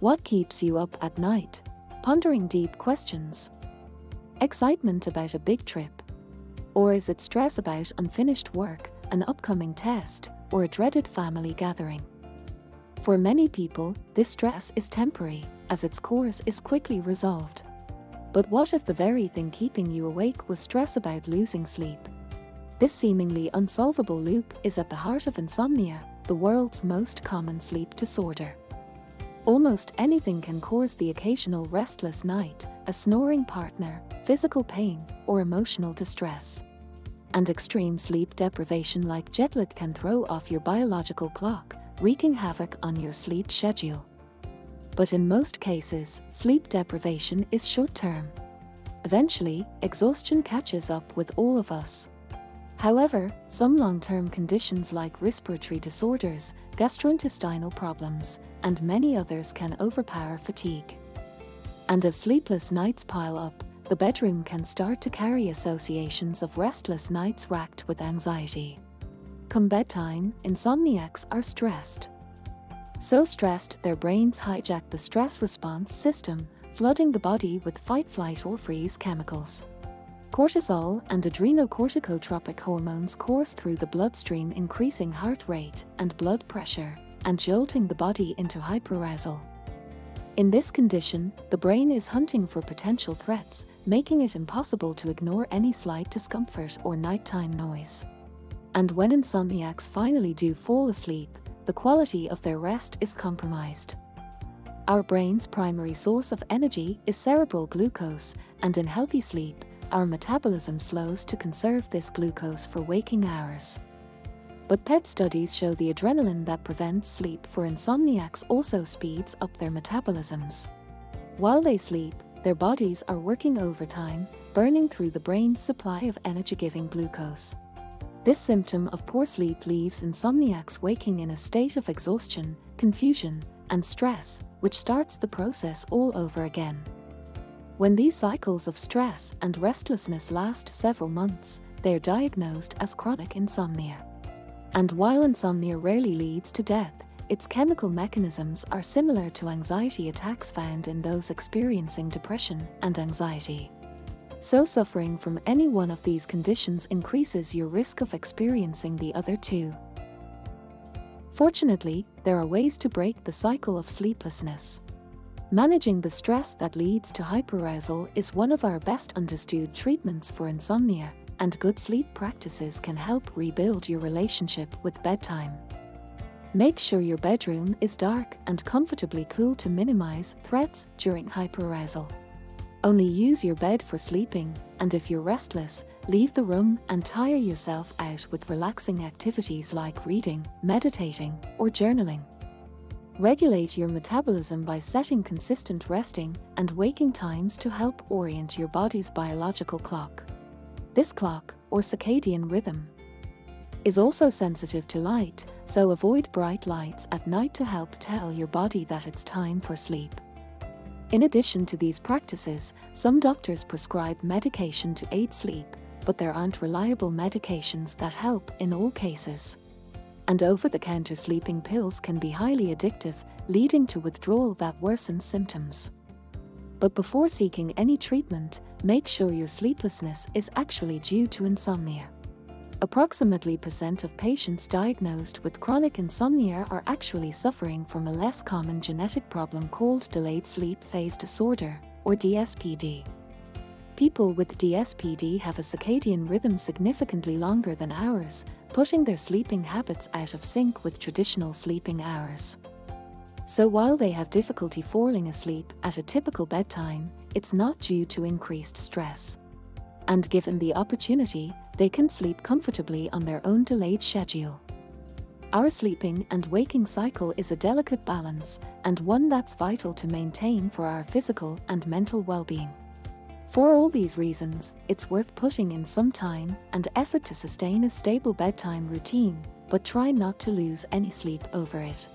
What keeps you up at night? Pondering deep questions. Excitement about a big trip? Or is it stress about unfinished work, an upcoming test, or a dreaded family gathering? For many people, this stress is temporary, as its cause is quickly resolved. But what if the very thing keeping you awake was stress about losing sleep? This seemingly unsolvable loop is at the heart of insomnia, the world's most common sleep disorder. Almost anything can cause the occasional restless night, a snoring partner, physical pain, or emotional distress. And extreme sleep deprivation like jetlag can throw off your biological clock, wreaking havoc on your sleep schedule. But in most cases, sleep deprivation is short-term. Eventually, exhaustion catches up with all of us. However, some long-term conditions like respiratory disorders, gastrointestinal problems, and many others can overpower fatigue. And as sleepless nights pile up, the bedroom can start to carry associations of restless nights racked with anxiety. Come bedtime, insomniacs are stressed. So stressed their brains hijack the stress response system, flooding the body with fight, flight, or freeze chemicals. Cortisol and adrenocorticotropic hormones course through the bloodstream, increasing heart rate and blood pressure, and jolting the body into hyperarousal. In this condition, the brain is hunting for potential threats, making it impossible to ignore any slight discomfort or nighttime noise. And when insomniacs finally do fall asleep, the quality of their rest is compromised. Our brain's primary source of energy is cerebral glucose, and in healthy sleep, our metabolism slows to conserve this glucose for waking hours. But PET studies show the adrenaline that prevents sleep for insomniacs also speeds up their metabolisms. While they sleep, their bodies are working overtime, burning through the brain's supply of energy-giving glucose. This symptom of poor sleep leaves insomniacs waking in a state of exhaustion, confusion, and stress, which starts the process all over again. When these cycles of stress and restlessness last several months, they are diagnosed as chronic insomnia. And while insomnia rarely leads to death, its chemical mechanisms are similar to anxiety attacks found in those experiencing depression and anxiety. So suffering from any one of these conditions increases your risk of experiencing the other two. Fortunately, there are ways to break the cycle of sleeplessness. Managing the stress that leads to hyperarousal is one of our best understood treatments for insomnia, and good sleep practices can help rebuild your relationship with bedtime. Make sure your bedroom is dark and comfortably cool to minimize threats during hyperarousal. Only use your bed for sleeping, and if you're restless, leave the room and tire yourself out with relaxing activities like reading, meditating, or journaling. Regulate your metabolism by setting consistent resting and waking times to help orient your body's biological clock. This clock, or circadian rhythm, is also sensitive to light, so avoid bright lights at night to help tell your body that it's time for sleep. In addition to these practices, some doctors prescribe medication to aid sleep, but there aren't reliable medications that help in all cases. And over-the-counter sleeping pills can be highly addictive, leading to withdrawal that worsens symptoms. But before seeking any treatment, make sure your sleeplessness is actually due to insomnia. Approximately % of patients diagnosed with chronic insomnia are actually suffering from a less common genetic problem called delayed sleep phase disorder, or DSPD. People with DSPD have a circadian rhythm significantly longer than ours, putting their sleeping habits out of sync with traditional sleeping hours. So while they have difficulty falling asleep at a typical bedtime, it's not due to increased stress. And given the opportunity, they can sleep comfortably on their own delayed schedule. Our sleeping and waking cycle is a delicate balance, and one that's vital to maintain for our physical and mental well-being. For all these reasons, it's worth putting in some time and effort to sustain a stable bedtime routine, but try not to lose any sleep over it.